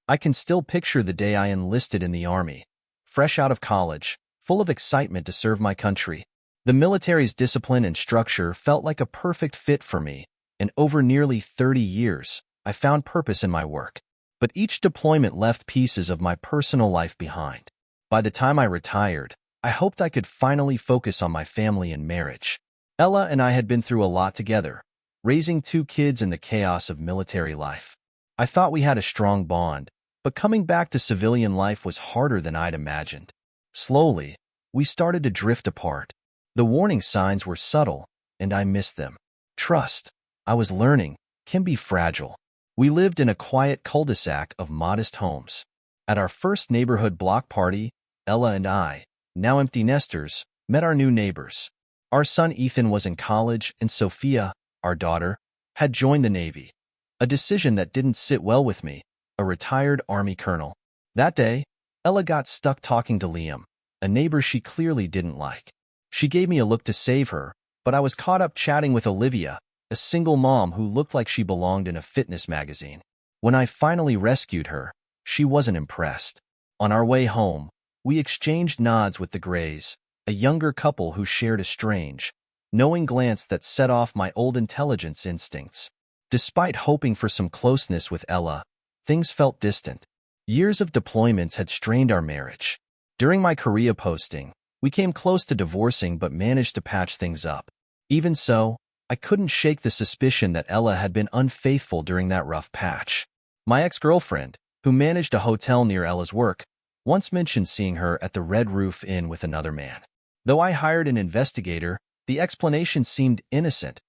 I can still picture the day I enlisted in the Army, fresh out of college, full of excitement to serve my country. The military's discipline and structure felt like a perfect fit for me, and over nearly 30 years, I found purpose in my work. But each deployment left pieces of my personal life behind. By the time I retired, I hoped I could finally focus on my family and marriage. Ella and I had been through a lot together, raising 2 kids in the chaos of military life. I thought we had a strong bond, but coming back to civilian life was harder than I'd imagined. Slowly, we started to drift apart. The warning signs were subtle, and I missed them. Trust, I was learning, can be fragile. We lived in a quiet cul-de-sac of modest homes. At our first neighborhood block party, Ella and I, now empty nesters, met our new neighbors. Our son Ethan was in college, and Sophia, our daughter, had joined the Navy. A decision that didn't sit well with me, a retired Army colonel. That day, Ella got stuck talking to Liam, a neighbor she clearly didn't like. She gave me a look to save her, but I was caught up chatting with Olivia, a single mom who looked like she belonged in a fitness magazine. When I finally rescued her, she wasn't impressed. On our way home, we exchanged nods with the Grays, a younger couple who shared a strange, knowing glance that set off my old intelligence instincts. Despite hoping for some closeness with Ella, things felt distant. Years of deployments had strained our marriage. During my Korea posting, we came close to divorcing but managed to patch things up. Even so, I couldn't shake the suspicion that Ella had been unfaithful during that rough patch. My ex-girlfriend, who managed a hotel near Ella's work, once mentioned seeing her at the Red Roof Inn with another man. Though I hired an investigator, the explanation seemed innocent.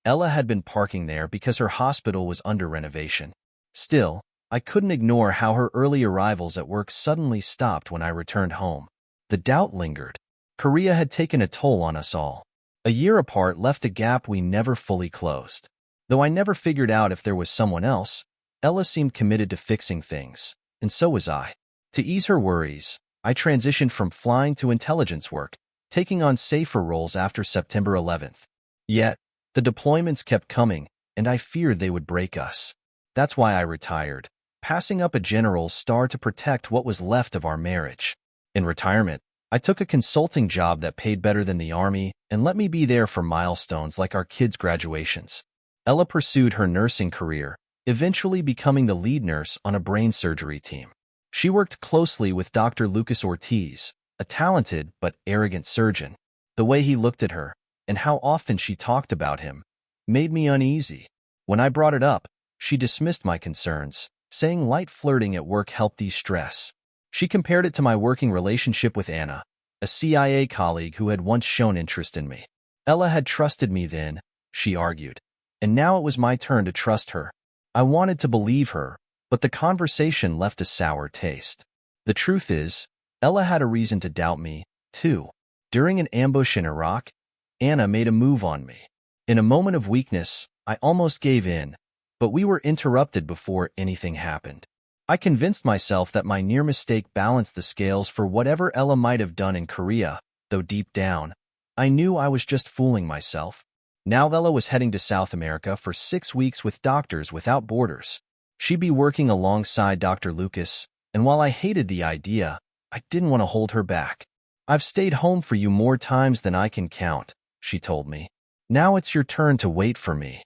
Ella had been parking there because her hospital was under renovation. Still, I couldn't ignore how her early arrivals at work suddenly stopped when I returned home. The doubt lingered. Korea had taken a toll on us all. A year apart left a gap we never fully closed. Though I never figured out if there was someone else, Ella seemed committed to fixing things, and so was I. To ease her worries, I transitioned from flying to intelligence work, taking on safer roles after September 11th. Yet, the deployments kept coming, and I feared they would break us. That's why I retired, passing up a general's star to protect what was left of our marriage. In retirement, I took a consulting job that paid better than the Army and let me be there for milestones like our kids' graduations. Ella pursued her nursing career, eventually becoming the lead nurse on a brain surgery team. She worked closely with Dr. Lucas Ortiz, a talented but arrogant surgeon. The way he looked at her, and how often she talked about him, made me uneasy. When I brought it up, she dismissed my concerns, saying light flirting at work helped de-stress. She compared it to my working relationship with Anna, a CIA colleague who had once shown interest in me. Ella had trusted me then, she argued, and now it was my turn to trust her. I wanted to believe her, but the conversation left a sour taste. The truth is, Ella had a reason to doubt me, too. During an ambush in Iraq, Anna made a move on me. In a moment of weakness, I almost gave in, but we were interrupted before anything happened. I convinced myself that my near mistake balanced the scales for whatever Ella might have done in Korea, though deep down, I knew I was just fooling myself. Now Ella was heading to South America for 6 weeks with Doctors Without Borders. She'd be working alongside Dr. Lucas, and while I hated the idea, I didn't want to hold her back. "I've stayed home for you more times than I can count," she told me. "Now it's your turn to wait for me."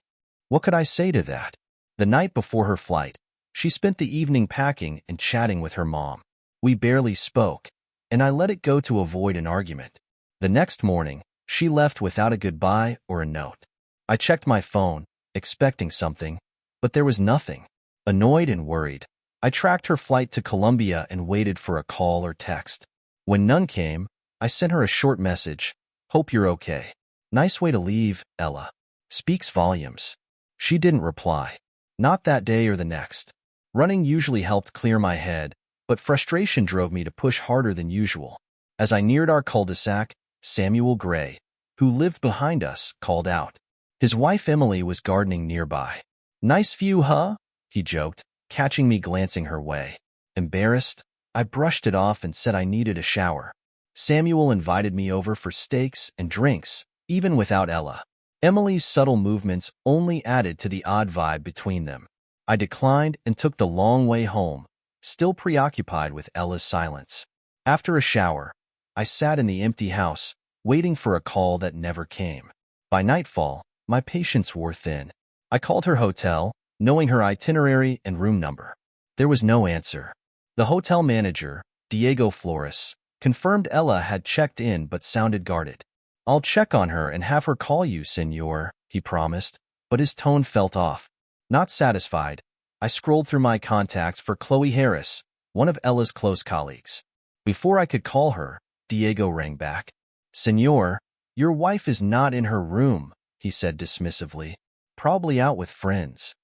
What could I say to that? The night before her flight, she spent the evening packing and chatting with her mom. We barely spoke, and I let it go to avoid an argument. The next morning, she left without a goodbye or a note. I checked my phone, expecting something, but there was nothing. Annoyed and worried, I tracked her flight to Colombia and waited for a call or text. When none came, I sent her a short message. "Hope you're okay. Nice way to leave, Ella. Speaks volumes." She didn't reply. Not that day or the next. Running usually helped clear my head, but frustration drove me to push harder than usual. As I neared our cul-de-sac, Samuel Gray, who lived behind us, called out. His wife Emily was gardening nearby. "Nice view, huh?" he joked, catching me glancing her way. Embarrassed, I brushed it off and said I needed a shower. Samuel invited me over for steaks and drinks, even without Ella. Emily's subtle movements only added to the odd vibe between them. I declined and took the long way home, still preoccupied with Ella's silence. After a shower, I sat in the empty house, waiting for a call that never came. By nightfall, my patience wore thin. I called her hotel, knowing her itinerary and room number. There was no answer. The hotel manager, Diego Flores, confirmed Ella had checked in but sounded guarded. "I'll check on her and have her call you, senor," he promised, but his tone felt off. Not satisfied, I scrolled through my contacts for Chloe Harris, one of Ella's close colleagues. Before I could call her, Diego rang back. "Senor, your wife is not in her room," he said dismissively. "Probably out with friends."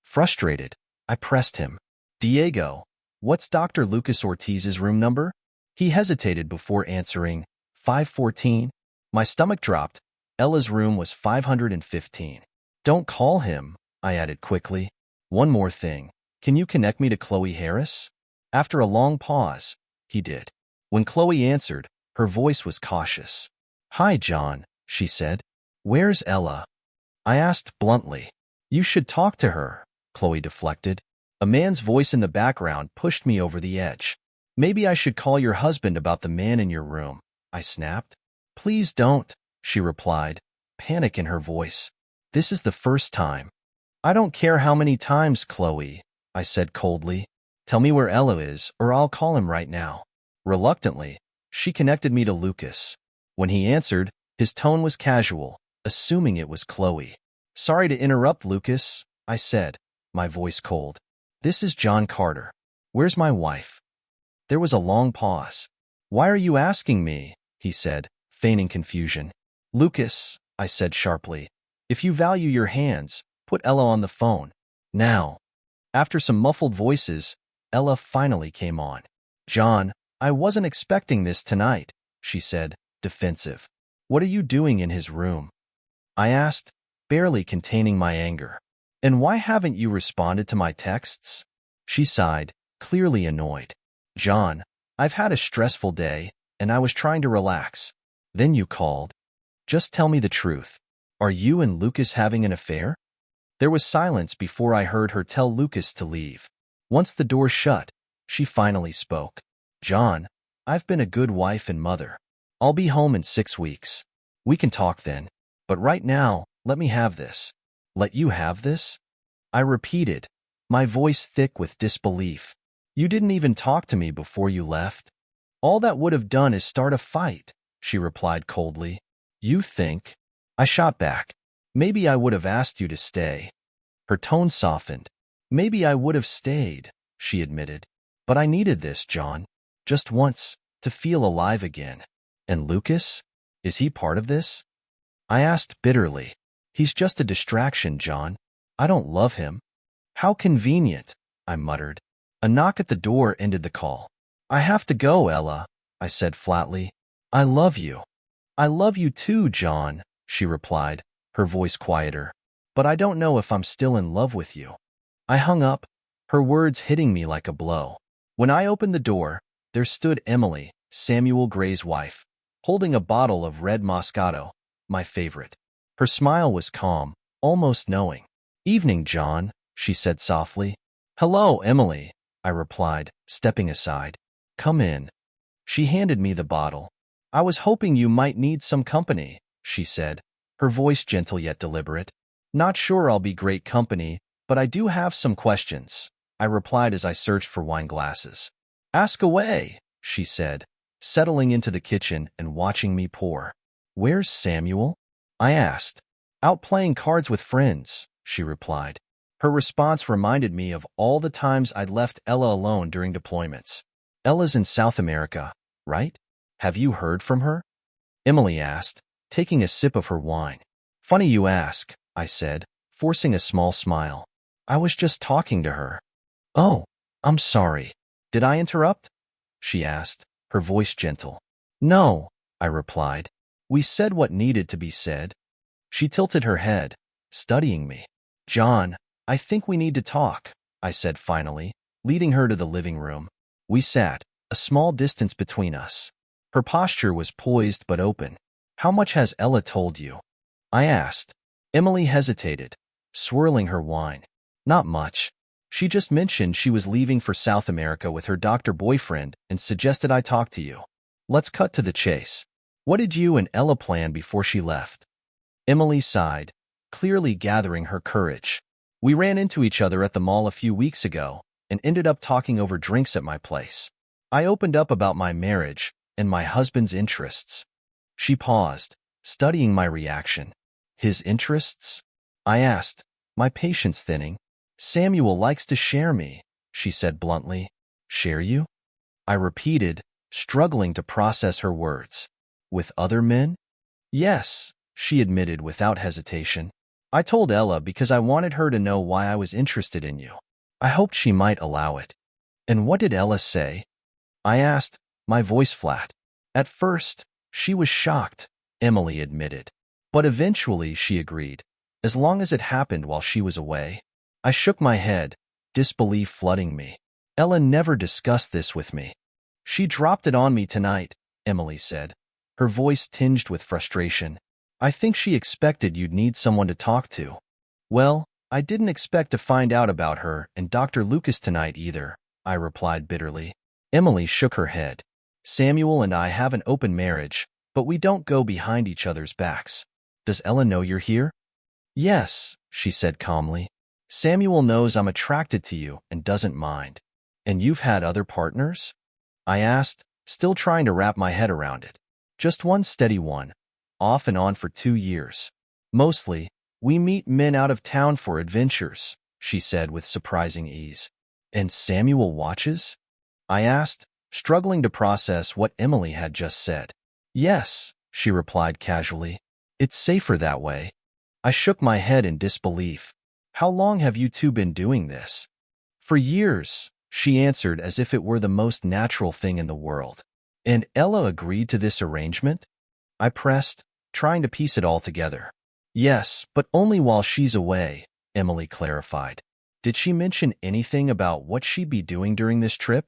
Frustrated, I pressed him. "Diego, what's Dr. Lucas Ortiz's room number?" He hesitated before answering, 514. My stomach dropped. Ella's room was 515. "Don't call him," I added quickly. "One more thing. Can you connect me to Chloe Harris?" After a long pause, he did. When Chloe answered, her voice was cautious. "Hi, John," she said. "Where's Ella?" I asked bluntly. "You should talk to her," Chloe deflected. A man's voice in the background pushed me over the edge. "Maybe I should call your husband about the man in your room," I snapped. "Please don't," she replied, panic in her voice. "This is the first time." "I don't care how many times, Chloe," I said coldly. "Tell me where Ella is, or I'll call him right now." Reluctantly, she connected me to Lucas. When he answered, his tone was casual, assuming it was Chloe. "Sorry to interrupt, Lucas," I said, my voice cold. "This is John Carter. Where's my wife?" There was a long pause. "Why are you asking me?" he said, feigning confusion. "Lucas," I said sharply, "if you value your hands, put Ella on the phone. Now." After some muffled voices, Ella finally came on. "John, I wasn't expecting this tonight," she said, defensive. "What are you doing in his room?" I asked, barely containing my anger. "And why haven't you responded to my texts?" She sighed, clearly annoyed. "John, I've had a stressful day, and I was trying to relax. Then you called. Just tell me the truth. Are you and Lucas having an affair?" There was silence before I heard her tell Lucas to leave. Once the door shut, she finally spoke. "John, I've been a good wife and mother. I'll be home in 6 weeks. We can talk then. But right now, let me have this." "Let you have this?" I repeated, my voice thick with disbelief. "You didn't even talk to me before you left." "All that would have done is start a fight," she replied coldly. "You think?" I shot back. "Maybe I would have asked you to stay." Her tone softened. "Maybe I would have stayed," she admitted. "But I needed this, John. Just once, to feel alive again." "And Lucas? Is he part of this?" I asked bitterly. "He's just a distraction, John. I don't love him." "How convenient," I muttered. A knock at the door ended the call. "I have to go, Ella," I said flatly. "I love you." "I love you too, John," she replied, her voice quieter. "But I don't know if I'm still in love with you." I hung up, her words hitting me like a blow. When I opened the door, there stood Emily, Samuel Gray's wife, holding a bottle of red Moscato, my favorite. Her smile was calm, almost knowing. "Evening, John," she said softly. "Hello, Emily," I replied, stepping aside. "Come in." She handed me the bottle. "I was hoping you might need some company," she said, her voice gentle yet deliberate. "Not sure I'll be great company, but I do have some questions," I replied as I searched for wine glasses. "Ask away," she said, settling into the kitchen and watching me pour. "Where's Samuel?" I asked. "Out playing cards with friends," she replied. Her response reminded me of all the times I'd left Ella alone during deployments. "Ella's in South America, right? Have you heard from her?" Emily asked, taking a sip of her wine. "Funny you ask," I said, forcing a small smile. "I was just talking to her." "Oh, I'm sorry. Did I interrupt?" she asked, her voice gentle. "No," I replied. "We said what needed to be said." She tilted her head, studying me. "John, I think we need to talk," I said finally, leading her to the living room. We sat, a small distance between us. Her posture was poised but open. "How much has Ella told you?" I asked. Emily hesitated, swirling her wine. "Not much. She just mentioned she was leaving for South America with her doctor boyfriend and suggested I talk to you. Let's cut to the chase. What did you and Ella plan before she left? Emily sighed, clearly gathering her courage. We ran into each other at the mall a few weeks ago and ended up talking over drinks at my place. I opened up about my marriage and my husband's interests. She paused, studying my reaction. His interests? I asked, my patience thinning. Samuel likes to share me, she said bluntly. Share you? I repeated, struggling to process her words. With other men? Yes, she admitted without hesitation. I told Ella because I wanted her to know why I was interested in you. I hoped she might allow it. And what did Ella say? I asked, my voice flat. At first, she was shocked, Emily admitted. But eventually she agreed, as long as it happened while she was away. I shook my head, disbelief flooding me. Ella never discussed this with me. She dropped it on me tonight, Emily said, her voice tinged with frustration. I think she expected you'd need someone to talk to. Well, I didn't expect to find out about her and Dr. Lucas tonight either, I replied bitterly. Emily shook her head. Samuel and I have an open marriage, but we don't go behind each other's backs. Does Ella know you're here? Yes, she said calmly. Samuel knows I'm attracted to you and doesn't mind. And you've had other partners? I asked, still trying to wrap my head around it. Just one steady one, off and on for 2 years. Mostly, we meet men out of town for adventures, she said with surprising ease. And Samuel watches? I asked, struggling to process what Emily had just said. Yes, she replied casually. It's safer that way. I shook my head in disbelief. How long have you two been doing this? For years, she answered as if it were the most natural thing in the world. And Ella agreed to this arrangement? I pressed, trying to piece it all together. Yes, but only while she's away, Emily clarified. Did she mention anything about what she'd be doing during this trip?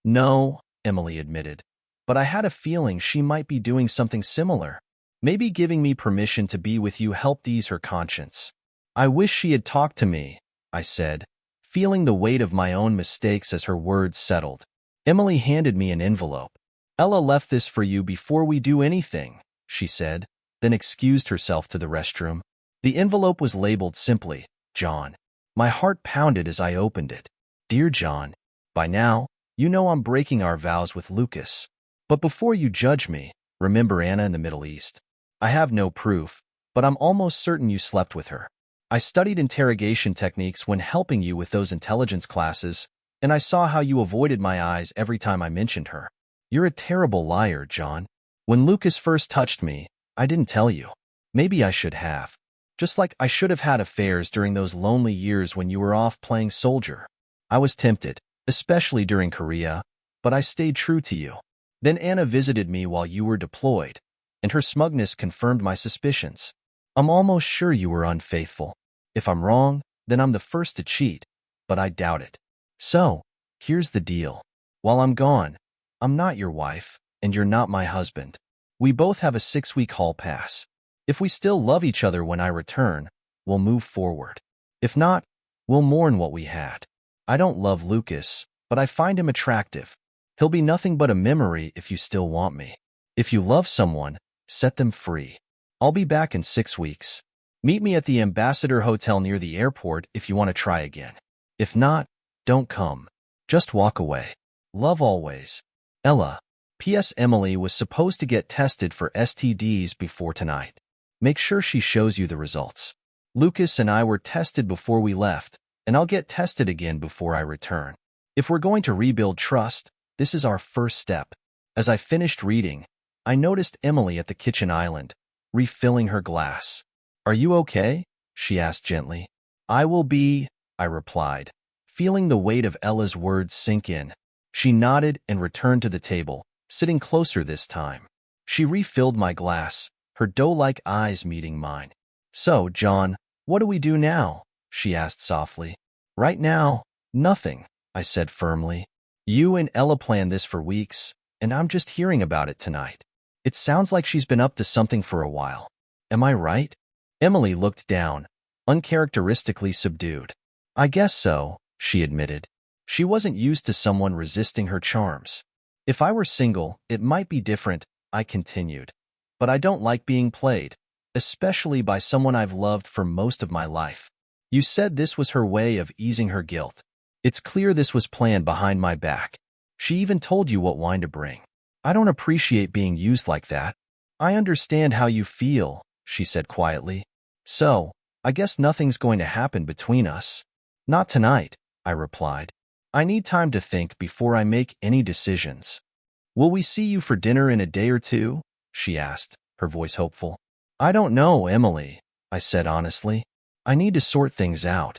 No, Emily admitted, but I had a feeling she might be doing something similar. Maybe giving me permission to be with you helped ease her conscience. I wish she had talked to me, I said, feeling the weight of my own mistakes as her words settled. Emily handed me an envelope. Ella left this for you before we do anything, she said, then excused herself to the restroom. The envelope was labeled simply, John. My heart pounded as I opened it. Dear John, by now, you know I'm breaking our vows with Lucas. But before you judge me, remember Anna in the Middle East. I have no proof, but I'm almost certain you slept with her. I studied interrogation techniques when helping you with those intelligence classes, and I saw how you avoided my eyes every time I mentioned her. You're a terrible liar, John. When Lucas first touched me, I didn't tell you. Maybe I should have. Just like I should have had affairs during those lonely years when you were off playing soldier. I was tempted, especially during Korea, but I stayed true to you. Then Anna visited me while you were deployed, and her smugness confirmed my suspicions. I'm almost sure you were unfaithful. If I'm wrong, then I'm the first to cheat, but I doubt it. So, here's the deal. While I'm gone, I'm not your wife, and you're not my husband. We both have a 6-week hall pass. If we still love each other when I return, we'll move forward. If not, we'll mourn what we had. I don't love Lucas, but I find him attractive. He'll be nothing but a memory if you still want me. If you love someone, set them free. I'll be back in 6 weeks. Meet me at the Ambassador Hotel near the airport if you want to try again. If not, don't come. Just walk away. Love always. Ella. P.S. Emily was supposed to get tested for STDs before tonight. Make sure she shows you the results. Lucas and I were tested before we left, and I'll get tested again before I return. If we're going to rebuild trust, this is our first step. As I finished reading, I noticed Emily at the kitchen island, refilling her glass. Are you okay? She asked gently. I will be, I replied, feeling the weight of Ella's words sink in. She nodded and returned to the table, sitting closer this time. She refilled my glass, her doe-like eyes meeting mine. So, John, what do we do now? She asked softly. Right now, nothing, I said firmly. You and Ella planned this for weeks, and I'm just hearing about it tonight. It sounds like she's been up to something for a while. Am I right? Emily looked down, uncharacteristically subdued. I guess so, she admitted. She wasn't used to someone resisting her charms. If I were single, it might be different, I continued. But I don't like being played, especially by someone I've loved for most of my life. You said this was her way of easing her guilt. It's clear this was planned behind my back. She even told you what wine to bring. I don't appreciate being used like that. I understand how you feel, she said quietly. So, I guess nothing's going to happen between us. Not tonight, I replied. I need time to think before I make any decisions. Will we see you for dinner in a day or two? She asked, her voice hopeful. I don't know, Emily, I said honestly. I need to sort things out.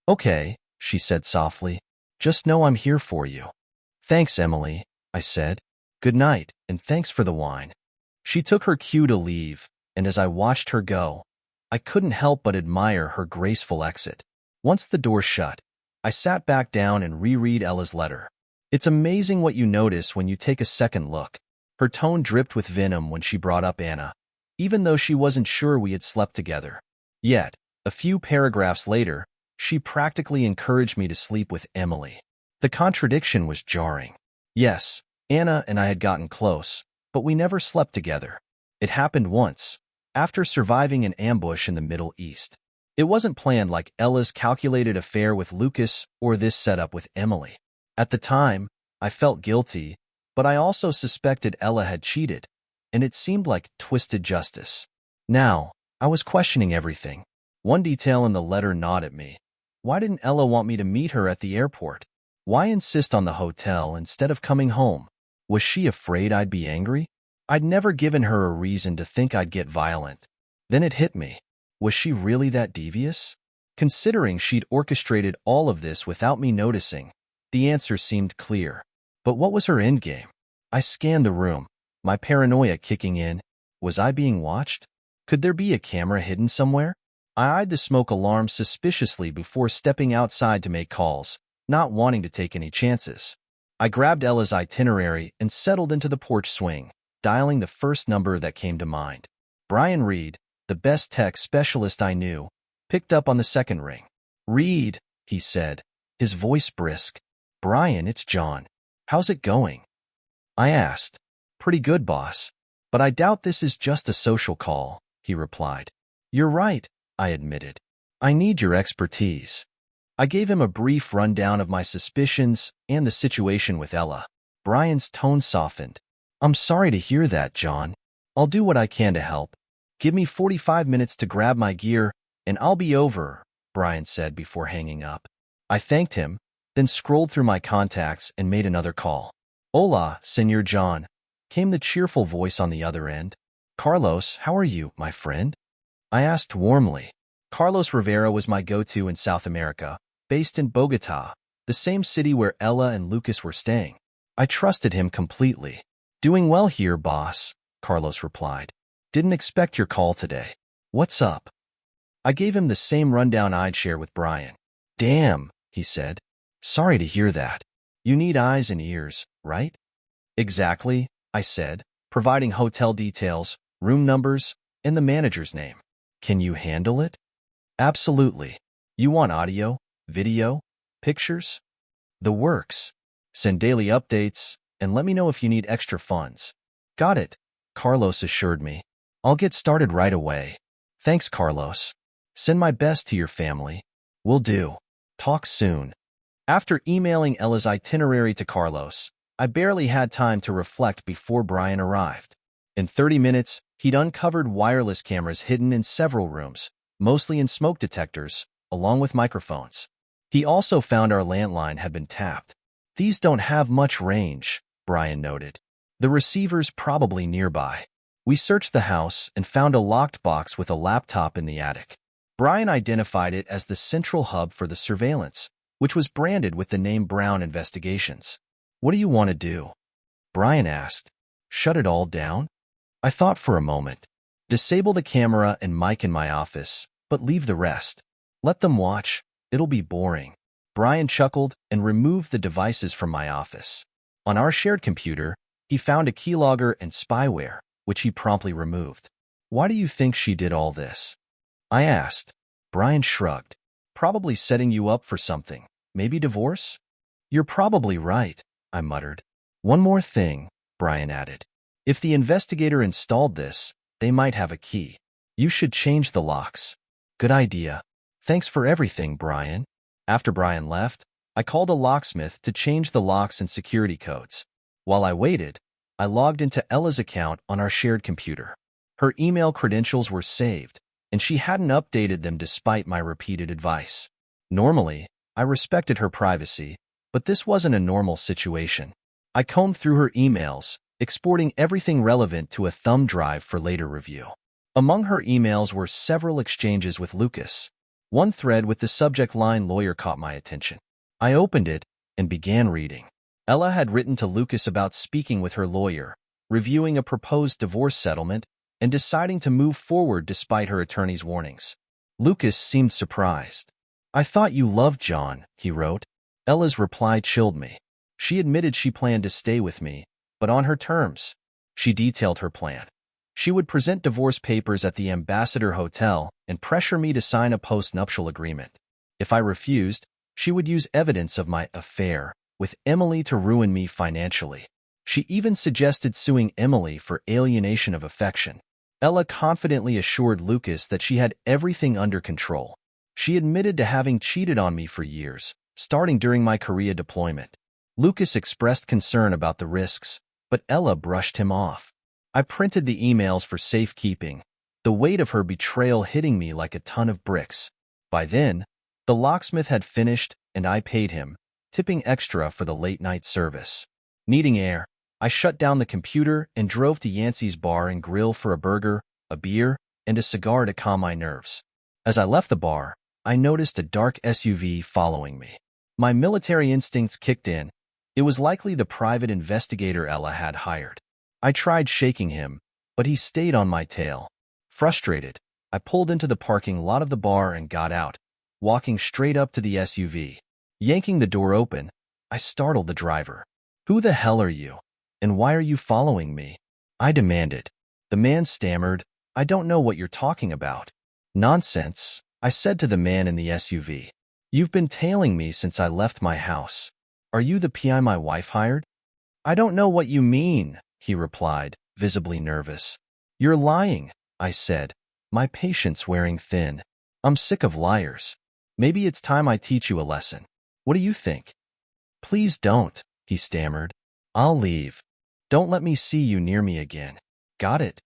Okay, she said softly. Just know I'm here for you. Thanks, Emily, I said. Good night, and thanks for the wine. She took her cue to leave, and as I watched her go, I couldn't help but admire her graceful exit. Once the door shut, I sat back down and reread Ella's letter. It's amazing what you notice when you take a second look. Her tone dripped with venom when she brought up Anna, even though she wasn't sure we had slept together. Yet, a few paragraphs later, she practically encouraged me to sleep with Emily. The contradiction was jarring. Yes, Anna and I had gotten close, but we never slept together. It happened once, after surviving an ambush in the Middle East. It wasn't planned like Ella's calculated affair with Lucas or this setup with Emily. At the time, I felt guilty, but I also suspected Ella had cheated, and it seemed like twisted justice. Now, I was questioning everything. One detail in the letter gnawed at me. Why didn't Ella want me to meet her at the airport? Why insist on the hotel instead of coming home? Was she afraid I'd be angry? I'd never given her a reason to think I'd get violent. Then it hit me. Was she really that devious? Considering she'd orchestrated all of this without me noticing, the answer seemed clear. But what was her endgame? I scanned the room, my paranoia kicking in. Was I being watched? Could there be a camera hidden somewhere? I eyed the smoke alarm suspiciously before stepping outside to make calls, not wanting to take any chances. I grabbed Ella's itinerary and settled into the porch swing, dialing the first number that came to mind. Brian Reed, the best tech specialist I knew, picked up on the second ring. Reed, he said, his voice brisk. Brian, it's John. How's it going? I asked. Pretty good, boss. But I doubt this is just a social call, he replied. You're right, I admitted. I need your expertise. I gave him a brief rundown of my suspicions and the situation with Ella. Brian's tone softened. I'm sorry to hear that, John. I'll do what I can to help. Give me 45 minutes to grab my gear, and I'll be over, Brian said before hanging up. I thanked him, then scrolled through my contacts and made another call. Hola, Senor John, came the cheerful voice on the other end. Carlos, how are you, my friend? I asked warmly. Carlos Rivera was my go-to in South America, based in Bogota, the same city where Ella and Lucas were staying. I trusted him completely. Doing well here, boss, Carlos replied. Didn't expect your call today. What's up? I gave him the same rundown I'd share with Brian. Damn, he said. Sorry to hear that. You need eyes and ears, right? Exactly, I said, providing hotel details, room numbers, and the manager's name. Can you handle it? Absolutely. You want audio, video, pictures? The works. Send daily updates, and let me know if you need extra funds. Got it, Carlos assured me. I'll get started right away. Thanks, Carlos. Send my best to your family. Will do. Talk soon. After emailing Ella's itinerary to Carlos, I barely had time to reflect before Brian arrived. In 30 minutes, he'd uncovered wireless cameras hidden in several rooms, mostly in smoke detectors, along with microphones. He also found our landline had been tapped. These don't have much range, Brian noted. The receiver's probably nearby. We searched the house and found a locked box with a laptop in the attic. Brian identified it as the central hub for the surveillance, which was branded with the name Brown Investigations. What do you want to do? Brian asked. Shut it all down? I thought for a moment. Disable the camera and mic in my office, but leave the rest. Let them watch. It'll be boring. Brian chuckled and removed the devices from my office. On our shared computer, he found a keylogger and spyware, which he promptly removed. Why do you think she did all this? I asked. Brian shrugged. Probably setting you up for something. Maybe divorce? You're probably right, I muttered. One more thing, Brian added. If the investigator installed this, they might have a key. You should change the locks. Good idea. Thanks for everything, Brian. After Brian left, I called a locksmith to change the locks and security codes. While I waited, I logged into Ella's account on our shared computer. Her email credentials were saved, and she hadn't updated them despite my repeated advice. Normally, I respected her privacy, but this wasn't a normal situation. I combed through her emails, exporting everything relevant to a thumb drive for later review. Among her emails were several exchanges with Lucas. One thread with the subject line "lawyer" caught my attention. I opened it and began reading. Ella had written to Lucas about speaking with her lawyer, reviewing a proposed divorce settlement, and deciding to move forward despite her attorney's warnings. Lucas seemed surprised. "I thought you loved John," he wrote. Ella's reply chilled me. She admitted she planned to stay with me, but on her terms. She detailed her plan. She would present divorce papers at the Ambassador Hotel and pressure me to sign a post-nuptial agreement. If I refused, she would use evidence of my affair with Emily to ruin me financially. She even suggested suing Emily for alienation of affection. Ella confidently assured Lucas that she had everything under control. She admitted to having cheated on me for years, starting during my Korea deployment. Lucas expressed concern about the risks, but Ella brushed him off. I printed the emails for safekeeping, the weight of her betrayal hitting me like a ton of bricks. By then, the locksmith had finished, and I paid him, tipping extra for the late-night service. Needing air, I shut down the computer and drove to Yancey's Bar and Grill for a burger, a beer, and a cigar to calm my nerves. As I left the bar, I noticed a dark SUV following me. My military instincts kicked in. It was likely the private investigator Ella had hired. I tried shaking him, but he stayed on my tail. Frustrated, I pulled into the parking lot of the bar and got out, walking straight up to the SUV. Yanking the door open, I startled the driver. "Who the hell are you? And why are you following me?" I demanded. The man stammered, "I don't know what you're talking about." "Nonsense," I said to the man in the SUV. "You've been tailing me since I left my house. Are you the PI my wife hired?" "I don't know what you mean," he replied, visibly nervous. "You're lying," I said, my patience wearing thin. "I'm sick of liars. Maybe it's time I teach you a lesson. What do you think?" "Please don't," he stammered. "I'll leave. Don't let me see you near me again." "Got it.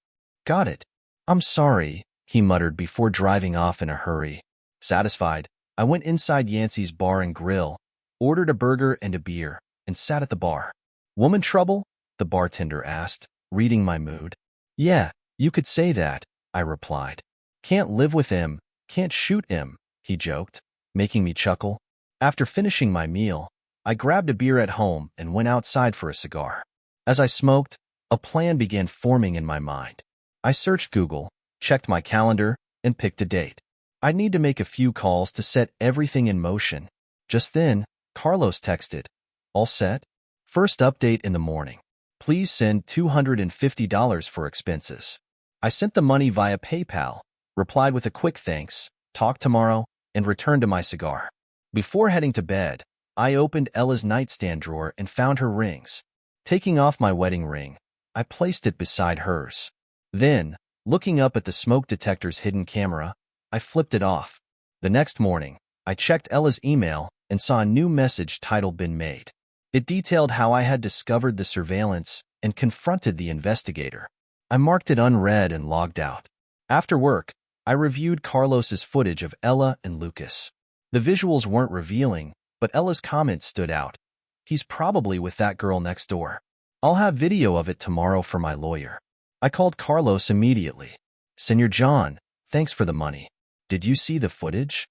Got it. I'm sorry," he muttered before driving off in a hurry. Satisfied, I went inside Yancey's Bar and Grill, ordered a burger and a beer, and sat at the bar. "Woman trouble?" the bartender asked, reading my mood. "Yeah, you could say that," I replied. "Can't live with him, can't shoot him," he joked, making me chuckle. After finishing my meal, I grabbed a beer at home and went outside for a cigar. As I smoked, a plan began forming in my mind. I searched Google, checked my calendar, and picked a date. I'd need to make a few calls to set everything in motion. Just then, Carlos texted, "All set? First update in the morning. Please send $250 for expenses." I sent the money via PayPal, replied with a quick thanks, "Talk tomorrow," and returned to my cigar. Before heading to bed, I opened Ella's nightstand drawer and found her rings. Taking off my wedding ring, I placed it beside hers. Then, looking up at the smoke detector's hidden camera, I flipped it off. The next morning, I checked Ella's email and saw a new message titled "Been Made." It detailed how I had discovered the surveillance and confronted the investigator. I marked it unread and logged out. After work, I reviewed Carlos's footage of Ella and Lucas. The visuals weren't revealing, but Ella's comments stood out. "He's probably with that girl next door. I'll have video of it tomorrow for my lawyer." I called Carlos immediately. "Senor John, thanks for the money. Did you see the footage?"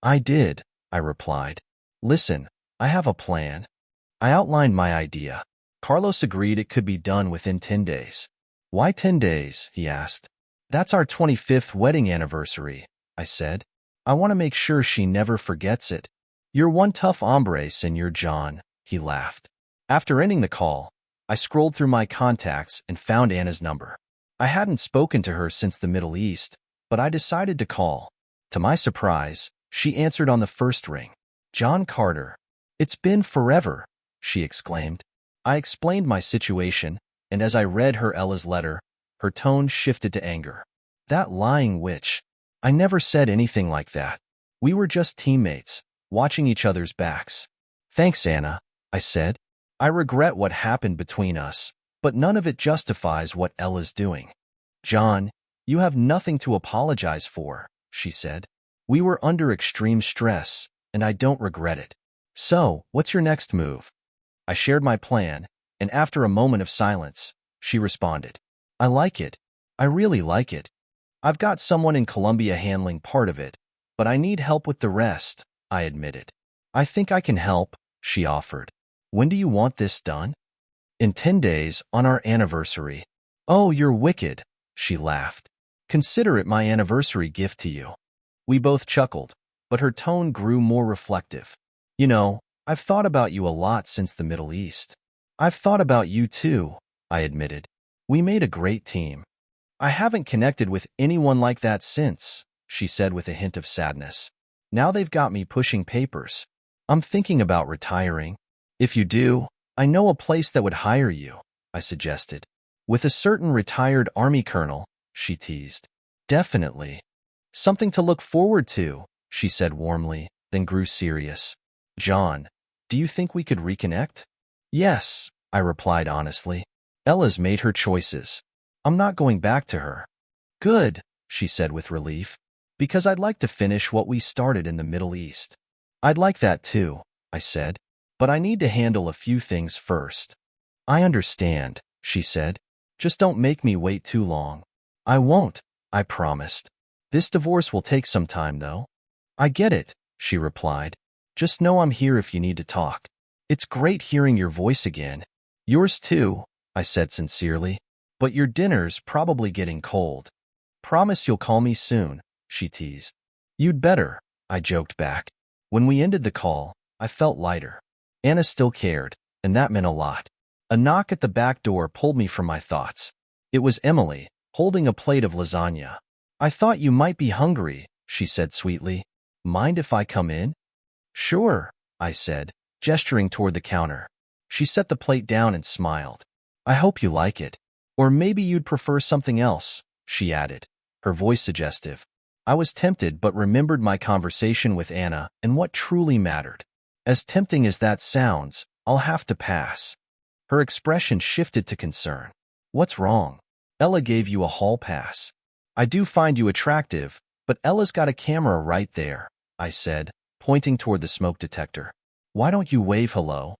"I did," I replied. "Listen, I have a plan." I outlined my idea. Carlos agreed it could be done within 10 days. "Why 10 days?" he asked. "That's our 25th wedding anniversary," I said. "I want to make sure she never forgets it." "You're one tough hombre, Senor John," he laughed. After ending the call, I scrolled through my contacts and found Anna's number. I hadn't spoken to her since the Middle East, but I decided to call. To my surprise, she answered on the first ring. John Carter. It's been forever, she exclaimed. I explained my situation, and as I read her Ella's letter, her tone shifted to anger. That lying witch. I never said anything like that. We were just teammates, watching each other's backs. Thanks, Anna, I said. I regret what happened between us, but none of it justifies what Ella's doing. John, you have nothing to apologize for, she said. We were under extreme stress, and I don't regret it. So, what's your next move? I shared my plan, and after a moment of silence, she responded. I like it. I really like it. I've got someone in Colombia handling part of it, but I need help with the rest, I admitted. I think I can help, she offered. When do you want this done? In 10 days, on our anniversary. Oh, you're wicked, she laughed. Consider it my anniversary gift to you. We both chuckled, but her tone grew more reflective. You know, I've thought about you a lot since the Middle East. I've thought about you too, I admitted. We made a great team. I haven't connected with anyone like that since, she said with a hint of sadness. Now they've got me pushing papers. I'm thinking about retiring. If you do, I know a place that would hire you, I suggested. With a certain retired Army colonel, she teased. Definitely. Something to look forward to, she said warmly, then grew serious. John, do you think we could reconnect? Yes, I replied honestly. Ella's made her choices. I'm not going back to her. Good, she said with relief, because I'd like to finish what we started in the Middle East. I'd like that too, I said, but I need to handle a few things first. I understand, she said. Just don't make me wait too long. I won't, I promised. This divorce will take some time, though. I get it, she replied. Just know I'm here if you need to talk. It's great hearing your voice again. Yours too, I said sincerely. But your dinner's probably getting cold. Promise you'll call me soon, she teased. You'd better, I joked back. When we ended the call, I felt lighter. Anna still cared, and that meant a lot. A knock at the back door pulled me from my thoughts. It was Emily, holding a plate of lasagna. I thought you might be hungry, she said sweetly. Mind if I come in? Sure, I said, gesturing toward the counter. She set the plate down and smiled. I hope you like it. Or maybe you'd prefer something else, she added, her voice suggestive. I was tempted but remembered my conversation with Anna and what truly mattered. As tempting as that sounds, I'll have to pass. Her expression shifted to concern. What's wrong? Ella gave you a hall pass. I do find you attractive, but Ella's got a camera right there, I said, pointing toward the smoke detector. Why don't you wave hello?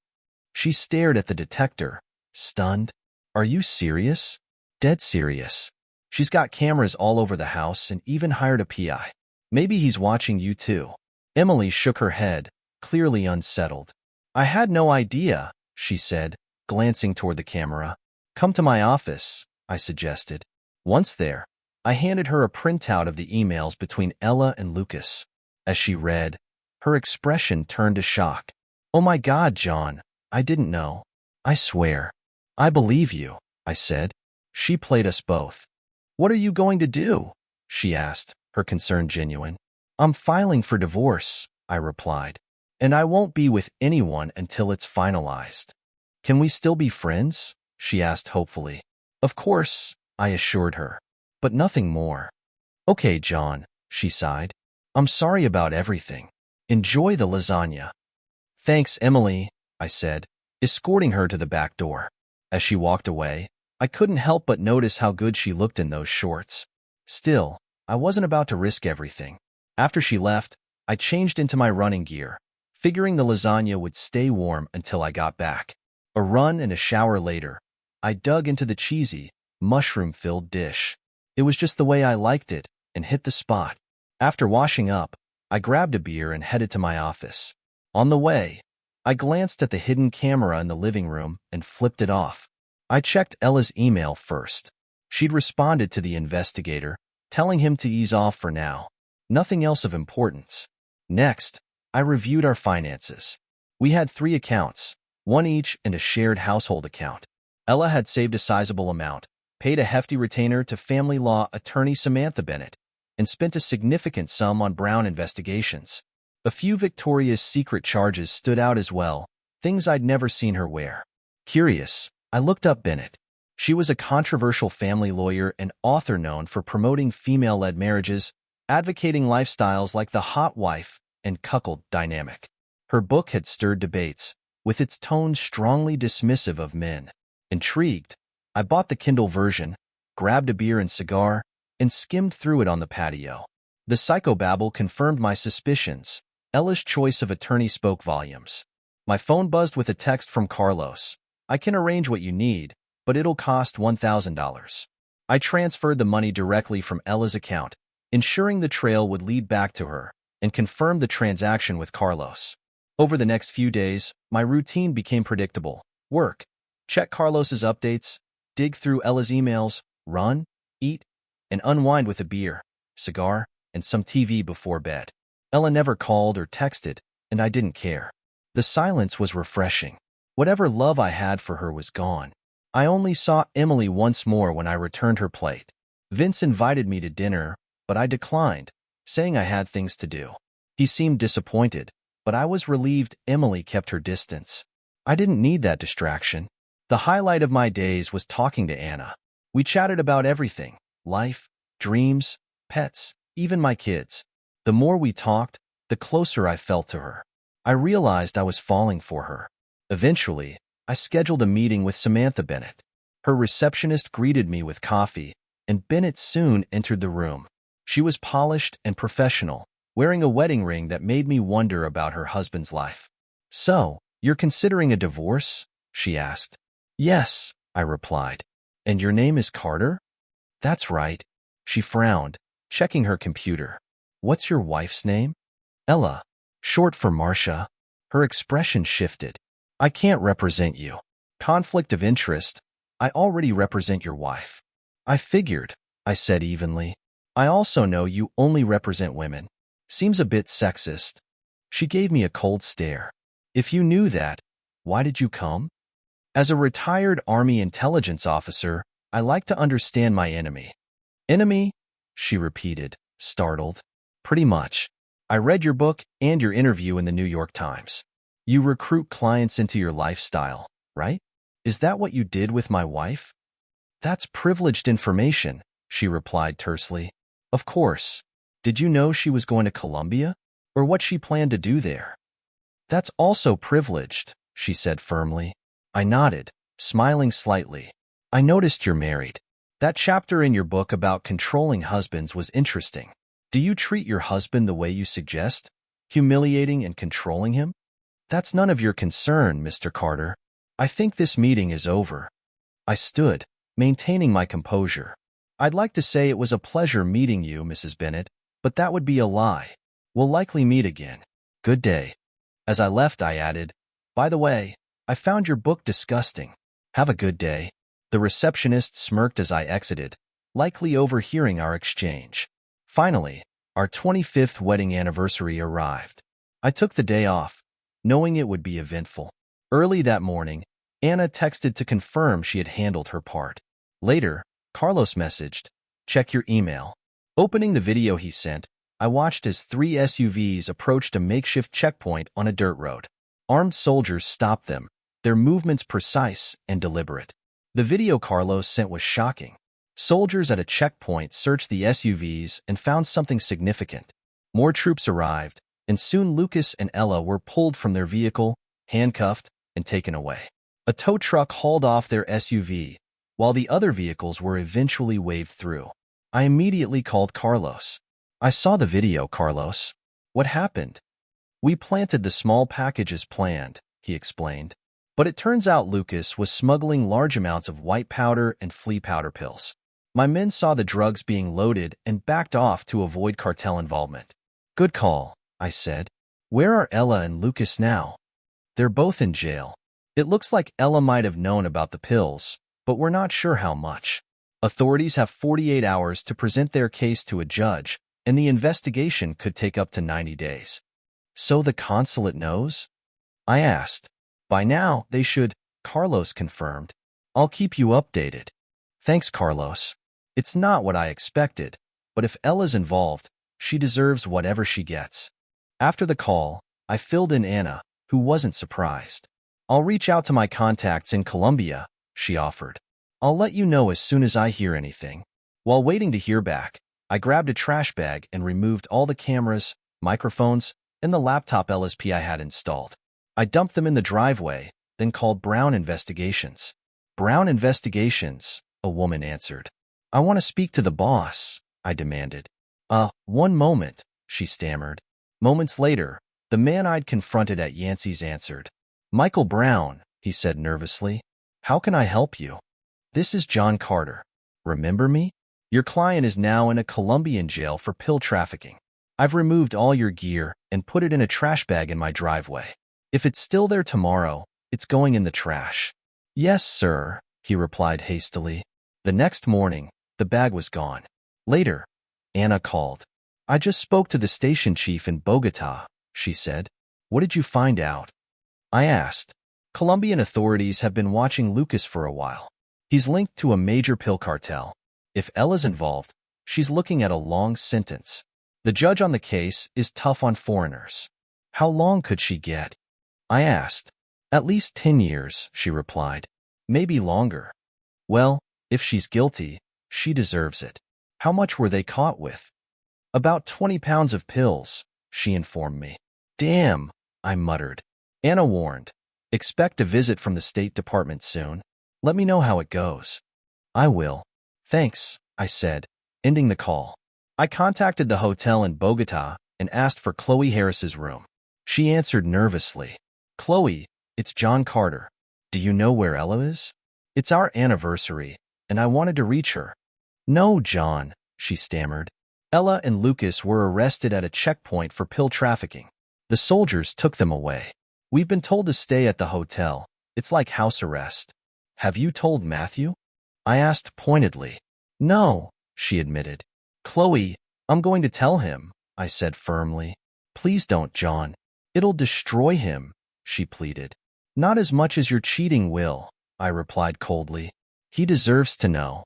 She stared at the detector, stunned. Are you serious? Dead serious. She's got cameras all over the house and even hired a PI. Maybe he's watching you too. Emily shook her head, clearly unsettled. I had no idea, she said, glancing toward the camera. Come to my office, I suggested. Once there, I handed her a printout of the emails between Ella and Lucas. As she read, her expression turned to shock. Oh my God, John, I didn't know. I swear. I believe you, I said. She played us both. What are you going to do? She asked, her concern genuine. I'm filing for divorce, I replied. And I won't be with anyone until it's finalized. Can we still be friends? She asked hopefully. Of course, I assured her. But nothing more. Okay, John, she sighed. I'm sorry about everything. Enjoy the lasagna. Thanks, Emily, I said, escorting her to the back door. As she walked away, I couldn't help but notice how good she looked in those shorts. Still, I wasn't about to risk everything. After she left, I changed into my running gear, figuring the lasagna would stay warm until I got back. A run and a shower later, I dug into the cheesy, mushroom-filled dish. It was just the way I liked it, and hit the spot. After washing up, I grabbed a beer and headed to my office. On the way, I glanced at the hidden camera in the living room and flipped it off. I checked Ella's email first. She'd responded to the investigator, telling him to ease off for now. Nothing else of importance. Next, I reviewed our finances. We had 3 accounts, one each and a shared household account. Ella had saved a sizable amount, paid a hefty retainer to family law attorney Samantha Bennett, and spent a significant sum on Brown investigations. A few Victoria's Secret charges stood out as well, things I'd never seen her wear. Curious, I looked up Bennett. She was a controversial family lawyer and author known for promoting female-led marriages, advocating lifestyles like the hot wife and cuckold dynamic. Her book had stirred debates, with its tone strongly dismissive of men. Intrigued, I bought the Kindle version, grabbed a beer and cigar, and skimmed through it on the patio. The psychobabble confirmed my suspicions. Ella's choice of attorney spoke volumes. My phone buzzed with a text from Carlos. "I can arrange what you need, but it'll cost $1,000. I transferred the money directly from Ella's account, ensuring the trail would lead back to her, and confirmed the transaction with Carlos. Over the next few days, my routine became predictable. Work, check Carlos's updates, dig through Ella's emails, run, eat, and unwind with a beer, cigar, and some TV before bed. Ella never called or texted, and I didn't care. The silence was refreshing. Whatever love I had for her was gone. I only saw Emily once more when I returned her plate. Vince invited me to dinner, but I declined, saying I had things to do. He seemed disappointed, but I was relieved Emily kept her distance. I didn't need that distraction. The highlight of my days was talking to Anna. We chatted about everything: life, dreams, pets, even my kids. The more we talked, the closer I felt to her. I realized I was falling for her. Eventually, I scheduled a meeting with Samantha Bennett. Her receptionist greeted me with coffee, and Bennett soon entered the room. She was polished and professional, wearing a wedding ring that made me wonder about her husband's life. "So, you're considering a divorce?" she asked. "Yes," I replied. "And your name is Carter?" "That's right." She frowned, checking her computer. "What's your wife's name?" "Ella, short for Marcia." Her expression shifted. "I can't represent you." "Conflict of interest. I already represent your wife." "I figured," I said evenly. "I also know you only represent women. Seems a bit sexist." She gave me a cold stare. "If you knew that, why did you come?" As a retired Army intelligence officer, I like to understand my enemy. "Enemy?" she repeated, startled. "Pretty much. I read your book and your interview in the New York Times. You recruit clients into your lifestyle, right? Is that what you did with my wife?" "That's privileged information," she replied tersely. "Of course. Did you know she was going to Colombia? Or what she planned to do there?" "That's also privileged," she said firmly. I nodded, smiling slightly. "I noticed you're married. That chapter in your book about controlling husbands was interesting. Do you treat your husband the way you suggest, humiliating and controlling him?" "That's none of your concern, Mr. Carter. I think this meeting is over." I stood, maintaining my composure. "I'd like to say it was a pleasure meeting you, Mrs. Bennett, but that would be a lie. We'll likely meet again. Good day." As I left, I added, "By the way, I found your book disgusting. Have a good day." The receptionist smirked as I exited, likely overhearing our exchange. Finally, our 25th wedding anniversary arrived. I took the day off, knowing it would be eventful. Early that morning, Anna texted to confirm she had handled her part. Later, Carlos messaged, "Check your email." Opening the video he sent, I watched as 3 SUVs approached a makeshift checkpoint on a dirt road. Armed soldiers stopped them, their movements precise and deliberate. The video Carlos sent was shocking. Soldiers at a checkpoint searched the SUVs and found something significant. More troops arrived, and soon Lucas and Ella were pulled from their vehicle, handcuffed, and taken away. A tow truck hauled off their SUV, while the other vehicles were eventually waved through. I immediately called Carlos. "I saw the video, Carlos. What happened?" "We planted the small package as planned," he explained. "But it turns out Lucas was smuggling large amounts of white powder and flea powder pills. My men saw the drugs being loaded and backed off to avoid cartel involvement." "Good call," I said. "Where are Ella and Lucas now?" "They're both in jail. It looks like Ella might have known about the pills, but we're not sure how much. Authorities have 48 hours to present their case to a judge, and the investigation could take up to 90 days. "So the consulate knows?" I asked. "By now, they should," Carlos confirmed. "I'll keep you updated." "Thanks, Carlos. It's not what I expected, but if Ella's involved, she deserves whatever she gets." After the call, I filled in Anna, who wasn't surprised. I'll reach out to my contacts in Colombia, she offered. I'll let you know as soon as I hear anything. While waiting to hear back, I grabbed a trash bag and removed all the cameras, microphones, and the laptop LSP I had installed. I dumped them in the driveway, then called Brown Investigations. Brown Investigations, a woman answered. I want to speak to the boss, I demanded. One moment, she stammered. Moments later, the man I'd confronted at Yancey's answered. Michael Brown, he said nervously. How can I help you? This is John Carter. Remember me? Your client is now in a Colombian jail for pill trafficking. I've removed all your gear and put it in a trash bag in my driveway. If it's still there tomorrow, it's going in the trash. Yes, sir, he replied hastily. The next morning, the bag was gone. Later, Anna called. I just spoke to the station chief in Bogota, she said. What did you find out? I asked. Colombian authorities have been watching Lucas for a while. He's linked to a major pill cartel. If Ella's involved, she's looking at a long sentence. The judge on the case is tough on foreigners. How long could she get? I asked. At least 10 years, she replied. Maybe longer. Well, if she's guilty, she deserves it. How much were they caught with? About 20 pounds of pills, she informed me. Damn, I muttered. Anna warned. Expect a visit from the State Department soon. Let me know how it goes. I will. Thanks, I said, ending the call. I contacted the hotel in Bogota and asked for Chloe Harris's room. She answered nervously. Chloe, it's John Carter. Do you know where Ella is? It's our anniversary, and I wanted to reach her. No, John, she stammered. Ella and Lucas were arrested at a checkpoint for pill trafficking. The soldiers took them away. We've been told to stay at the hotel. It's like house arrest. Have you told Matthew? I asked pointedly. No, she admitted. Chloe, I'm going to tell him, I said firmly. Please don't, John. It'll destroy him, she pleaded. Not as much as your cheating will, I replied coldly. He deserves to know.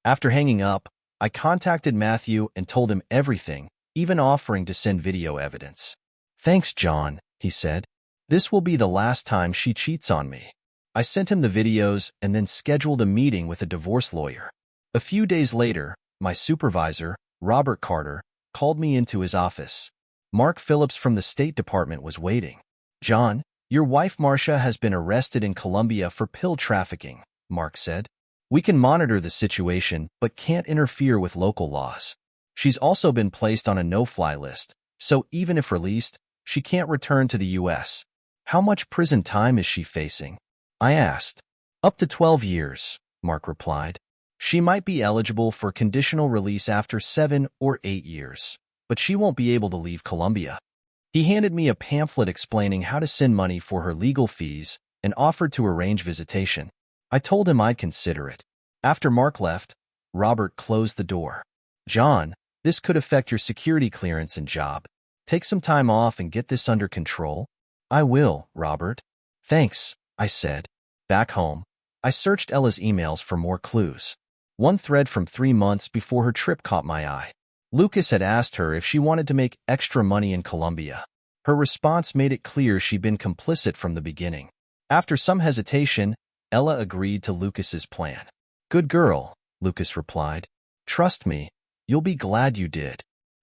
After hanging up, I contacted Matthew and told him everything, even offering to send video evidence. Thanks, John, he said. This will be the last time she cheats on me. I sent him the videos and then scheduled a meeting with a divorce lawyer. A few days later, my supervisor, Robert Carter, called me into his office. Mark Phillips from the State Department was waiting. John, your wife Marcia has been arrested in Colombia for pill trafficking, Mark said. We can monitor the situation but can't interfere with local laws. She's also been placed on a no-fly list, so even if released, she can't return to the U.S. How much prison time is she facing? I asked. Up to 12 years, Mark replied. She might be eligible for conditional release after 7 or 8 years, but she won't be able to leave Colombia. He handed me a pamphlet explaining how to send money for her legal fees and offered to arrange visitation. I told him I'd consider it. After Mark left, Robert closed the door. John, this could affect your security clearance and job. Take some time off and get this under control. I will, Robert. Thanks, I said. Back home, I searched Ella's emails for more clues. One thread from 3 months before her trip caught my eye. Lucas had asked her if she wanted to make extra money in Colombia. Her response made it clear she'd been complicit from the beginning. After some hesitation, Ella agreed to Lucas's plan. Good girl, Lucas replied. Trust me, you'll be glad you did.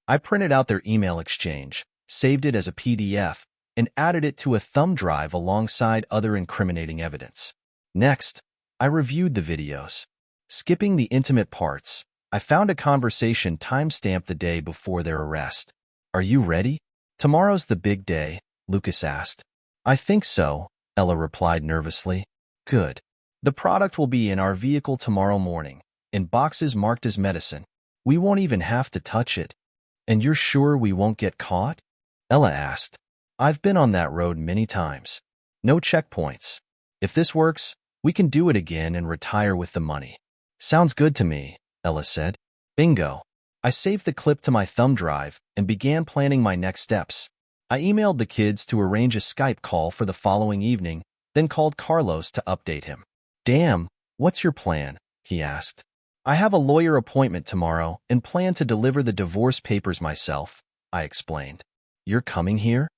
I printed out their email exchange, saved it as a PDF, and added it to a thumb drive alongside other incriminating evidence. Next, I reviewed the videos. Skipping the intimate parts, I found a conversation time-stamped the day before their arrest. Are you ready? Tomorrow's the big day, Lucas asked. I think so, Ella replied nervously. Good. The product will be in our vehicle tomorrow morning, in boxes marked as medicine. We won't even have to touch it. And you're sure we won't get caught? Ella asked. I've been on that road many times. No checkpoints. If this works, we can do it again and retire with the money. Sounds good to me, Ella said. Bingo. I saved the clip to my thumb drive and began planning my next steps. I emailed the kids to arrange a Skype call for the following evening, then called Carlos to update him. Damn, what's your plan? He asked. I have a lawyer appointment tomorrow and plan to deliver the divorce papers myself, I explained. You're coming here?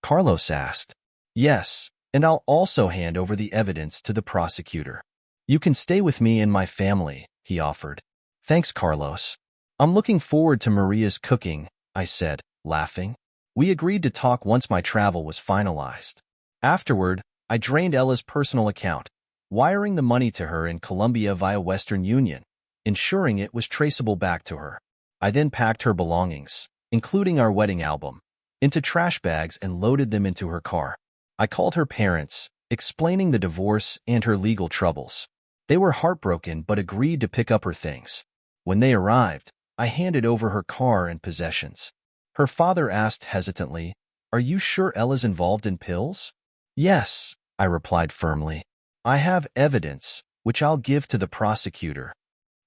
Carlos asked. Yes, and I'll also hand over the evidence to the prosecutor. You can stay with me and my family, he offered. Thanks, Carlos. I'm looking forward to Maria's cooking, I said, laughing. We agreed to talk once my travel was finalized. Afterward, I drained Ella's personal account, wiring the money to her in Colombia via Western Union, ensuring it was traceable back to her. I then packed her belongings, including our wedding album, into trash bags and loaded them into her car. I called her parents, explaining the divorce and her legal troubles. They were heartbroken but agreed to pick up her things. When they arrived, I handed over her car and possessions. Her father asked hesitantly, "Are you sure Ella's involved in pills?" "Yes," I replied firmly. "I have evidence, which I'll give to the prosecutor."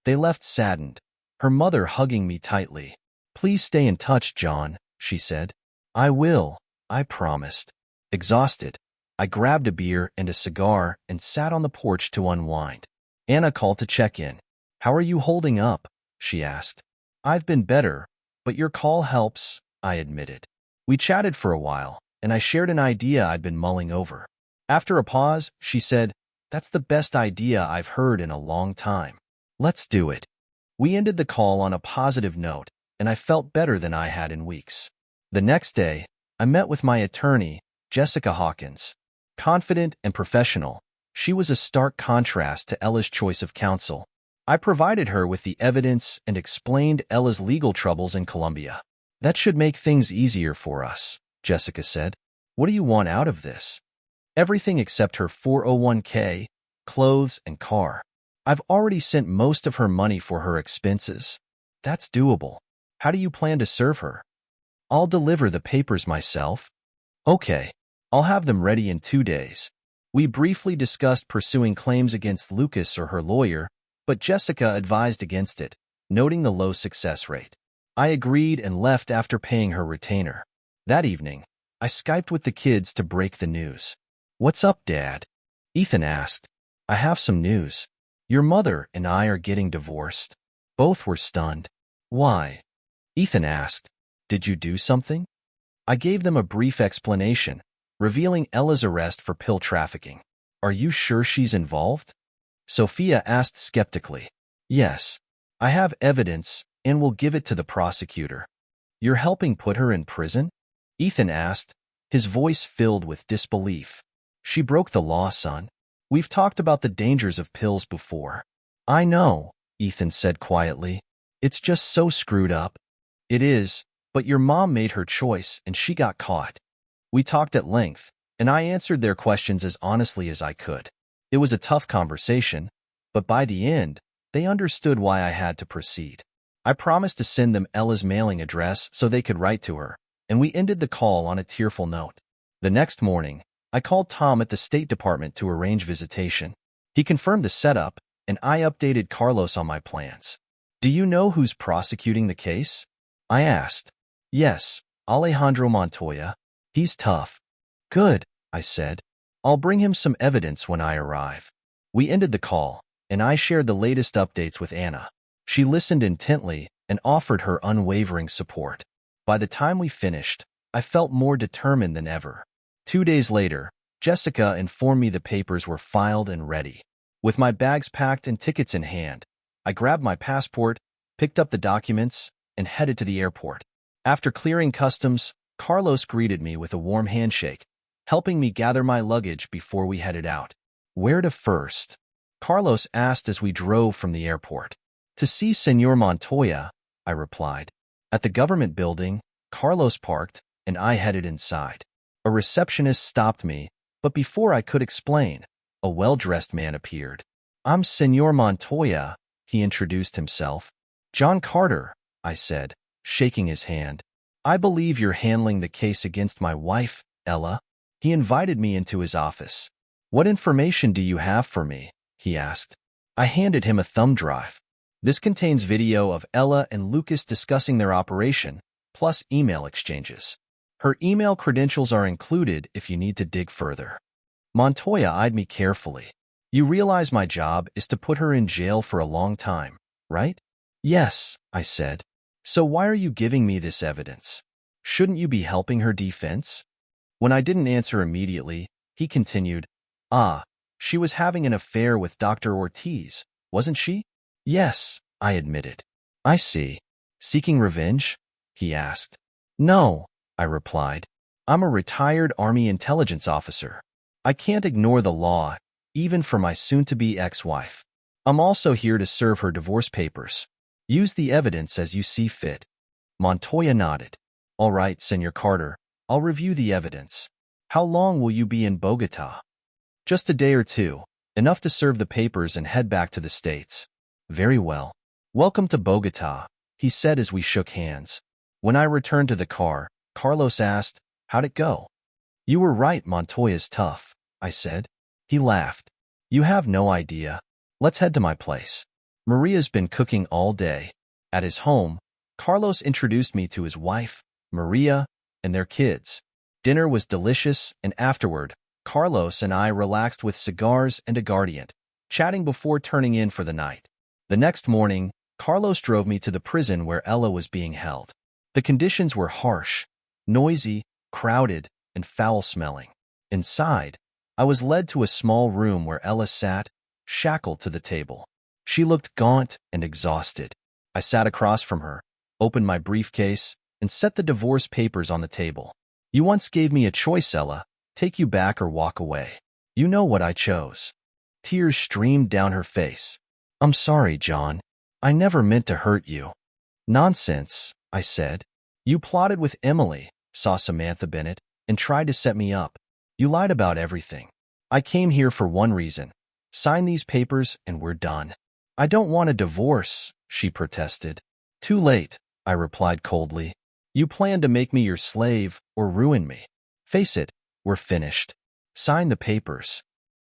They left saddened, her mother hugging me tightly. "Please stay in touch, John," she said. "I will," I promised. Exhausted, I grabbed a beer and a cigar and sat on the porch to unwind. Anna called to check in. "How are you holding up?" she asked. "I've been better, but your call helps," I admitted. We chatted for a while, and I shared an idea I'd been mulling over. After a pause, she said, "That's the best idea I've heard in a long time. Let's do it." We ended the call on a positive note, and I felt better than I had in weeks. The next day, I met with my attorney, Jessica Hawkins. Confident and professional, she was a stark contrast to Ella's choice of counsel. I provided her with the evidence and explained Ella's legal troubles in Colombia. "That should make things easier for us," Jessica said. "What do you want out of this?" "Everything except her 401k, clothes, and car. I've already sent most of her money for her expenses." "That's doable. How do you plan to serve her?" "I'll deliver the papers myself." "Okay, I'll have them ready in 2 days." We briefly discussed pursuing claims against Lucas or her lawyer, but Jessica advised against it, noting the low success rate. I agreed and left after paying her retainer. That evening, I Skyped with the kids to break the news. "What's up, Dad?" Ethan asked. "I have some news. Your mother and I are getting divorced." Both were stunned. "Why?" Ethan asked. "Did you do something?" I gave them a brief explanation, revealing Ella's arrest for pill trafficking. "Are you sure she's involved?" Sophia asked skeptically. "Yes, I have evidence and will give it to the prosecutor." "You're helping put her in prison?" Ethan asked, his voice filled with disbelief. "She broke the law, son. We've talked about the dangers of pills before." "I know," Ethan said quietly. "It's just so screwed up." "It is, but your mom made her choice and she got caught." We talked at length, and I answered their questions as honestly as I could. It was a tough conversation, but by the end, they understood why I had to proceed. I promised to send them Ella's mailing address so they could write to her, and we ended the call on a tearful note. The next morning, I called Tom at the State Department to arrange visitation. He confirmed the setup, and I updated Carlos on my plans. "Do you know who's prosecuting the case?" I asked. "Yes, Alejandro Montoya. He's tough." "Good," I said. "I'll bring him some evidence when I arrive." We ended the call, and I shared the latest updates with Anna. She listened intently and offered her unwavering support. By the time we finished, I felt more determined than ever. 2 days later, Jessica informed me the papers were filed and ready. With my bags packed and tickets in hand, I grabbed my passport, picked up the documents, and headed to the airport. After clearing customs, Carlos greeted me with a warm handshake, helping me gather my luggage before we headed out. "Where to first?" Carlos asked as we drove from the airport. "To see Senor Montoya," I replied. At the government building, Carlos parked, and I headed inside. A receptionist stopped me, but before I could explain, a well-dressed man appeared. "I'm Senor Montoya," he introduced himself. "John Carter," I said, shaking his hand. "I believe you're handling the case against my wife, Ella." He invited me into his office. "What information do you have for me?" he asked. I handed him a thumb drive. "This contains video of Ella and Lucas discussing their operation, plus email exchanges. Her email credentials are included if you need to dig further." Montoya eyed me carefully. "You realize my job is to put her in jail for a long time, right?" "Yes," I said. "So why are you giving me this evidence?" Shouldn't you be helping her defense? When I didn't answer immediately, he continued, Ah, she was having an affair with Dr. Ortiz, wasn't she? Yes, I admitted. I see. Seeking revenge? He asked. No, I replied. I'm a retired Army intelligence officer. I can't ignore the law, even for my soon-to-be ex-wife. I'm also here to serve her divorce papers. Use the evidence as you see fit. Montoya nodded. All right, Senor Carter, I'll review the evidence. How long will you be in Bogota? Just a day or two, enough to serve the papers and head back to the States. Very well. Welcome to Bogota, he said as we shook hands. When I returned to the car, Carlos asked, How'd it go? You were right, Montoya's tough, I said. He laughed. You have no idea. Let's head to my place. Maria's been cooking all day. At his home, Carlos introduced me to his wife, Maria, and their kids. Dinner was delicious, and afterward, Carlos and I relaxed with cigars and aguardiente, chatting before turning in for the night. The next morning, Carlos drove me to the prison where Ella was being held. The conditions were harsh, noisy, crowded, and foul-smelling. Inside, I was led to a small room where Ella sat, shackled to the table. She looked gaunt and exhausted. I sat across from her, opened my briefcase, and set the divorce papers on the table. You once gave me a choice, Ella. Take you back or walk away. You know what I chose. Tears streamed down her face. I'm sorry, John. I never meant to hurt you. Nonsense, I said. You plotted with Emily, saw Samantha Bennett, and tried to set me up. You lied about everything. I came here for one reason. Sign these papers and we're done. I don't want a divorce, she protested. Too late, I replied coldly. You plan to make me your slave or ruin me. Face it, we're finished. Sign the papers.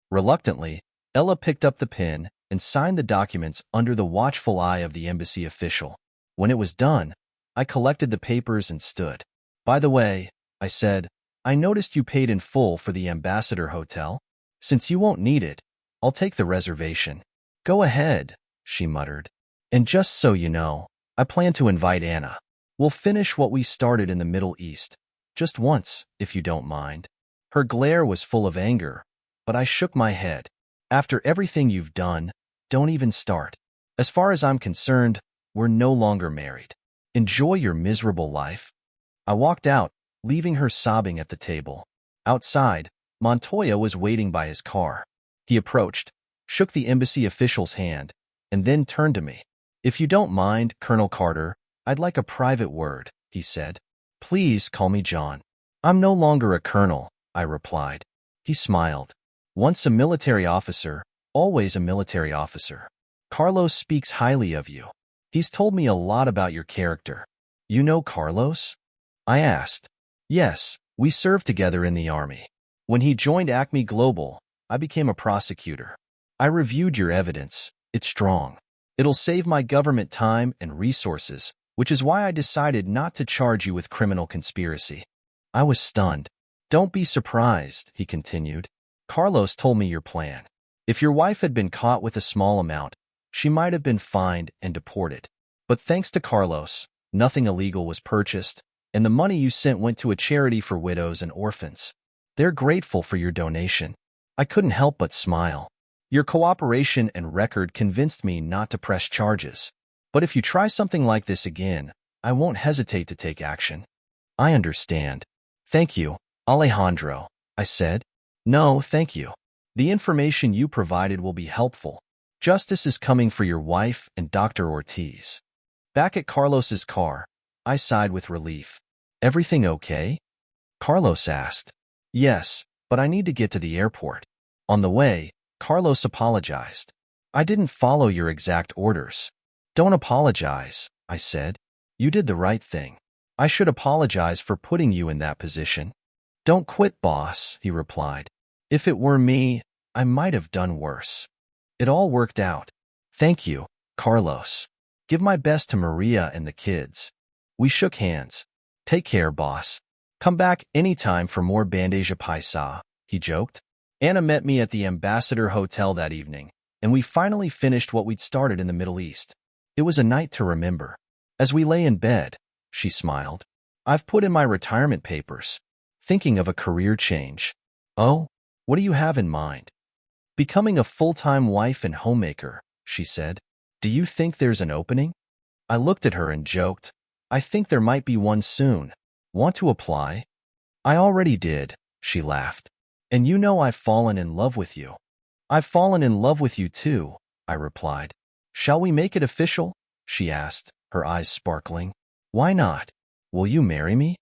Reluctantly, Ella picked up the pen and signed the documents under the watchful eye of the embassy official. When it was done, I collected the papers and stood. By the way, I said, I noticed you paid in full for the Ambassador Hotel. Since you won't need it, I'll take the reservation. Go ahead, she muttered. And just so you know, I plan to invite Anna. We'll finish what we started in the Middle East. Just once, if you don't mind. Her glare was full of anger, but I shook my head. After everything you've done, don't even start. As far as I'm concerned, we're no longer married. Enjoy your miserable life. I walked out, leaving her sobbing at the table. Outside, Montoya was waiting by his car. He approached, shook the embassy official's hand, and then turned to me. If you don't mind, Colonel Carter, I'd like a private word, he said. Please call me John. I'm no longer a colonel, I replied. He smiled. Once a military officer, always a military officer. Carlos speaks highly of you. He's told me a lot about your character. You know Carlos? I asked. Yes, we served together in the Army. When he joined Acme Global, I became a prosecutor. I reviewed your evidence. It's strong. It'll save my government time and resources, which is why I decided not to charge you with criminal conspiracy. I was stunned. Don't be surprised, he continued. Carlos told me your plan. If your wife had been caught with a small amount, she might have been fined and deported. But thanks to Carlos, nothing illegal was purchased, and the money you sent went to a charity for widows and orphans. They're grateful for your donation. I couldn't help but smile. Your cooperation and record convinced me not to press charges. But if you try something like this again, I won't hesitate to take action. I understand. Thank you, Alejandro, I said. No, thank you. The information you provided will be helpful. Justice is coming for your wife and Dr. Ortiz. Back at Carlos's car, I sighed with relief. Everything okay? Carlos asked. Yes, but I need to get to the airport. On the way, Carlos apologized. I didn't follow your exact orders. Don't apologize, I said. You did the right thing. I should apologize for putting you in that position. Don't quit, boss, he replied. If it were me, I might have done worse. It all worked out. Thank you, Carlos. Give my best to Maria and the kids. We shook hands. Take care, boss. Come back anytime for more bandeja paisa, he joked. Anna met me at the Ambassador Hotel that evening, and we finally finished what we'd started in the Middle East. It was a night to remember. As we lay in bed, she smiled. I've put in my retirement papers, thinking of a career change. Oh, what do you have in mind? Becoming a full-time wife and homemaker, she said. Do you think there's an opening? I looked at her and joked. I think there might be one soon. Want to apply? I already did, she laughed. And you know I've fallen in love with you. I've fallen in love with you too, I replied. Shall we make it official? She asked, her eyes sparkling. Why not? Will you marry me?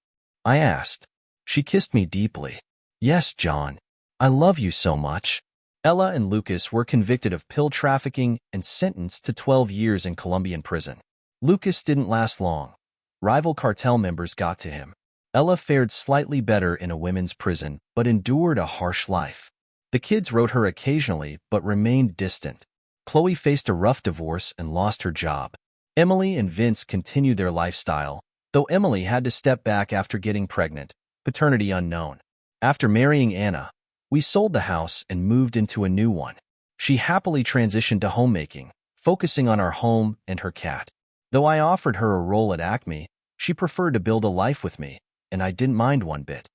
I asked. She kissed me deeply. Yes, John. I love you so much. Ella and Lucas were convicted of pill trafficking and sentenced to 12 years in Colombian prison. Lucas didn't last long. Rival cartel members got to him. Ella fared slightly better in a women's prison, but endured a harsh life. The kids wrote her occasionally, but remained distant. Chloe faced a rough divorce and lost her job. Emily and Vince continued their lifestyle, though Emily had to step back after getting pregnant, paternity unknown. After marrying Anna, we sold the house and moved into a new one. She happily transitioned to homemaking, focusing on our home and her cat. Though I offered her a role at Acme, she preferred to build a life with me, and I didn't mind one bit.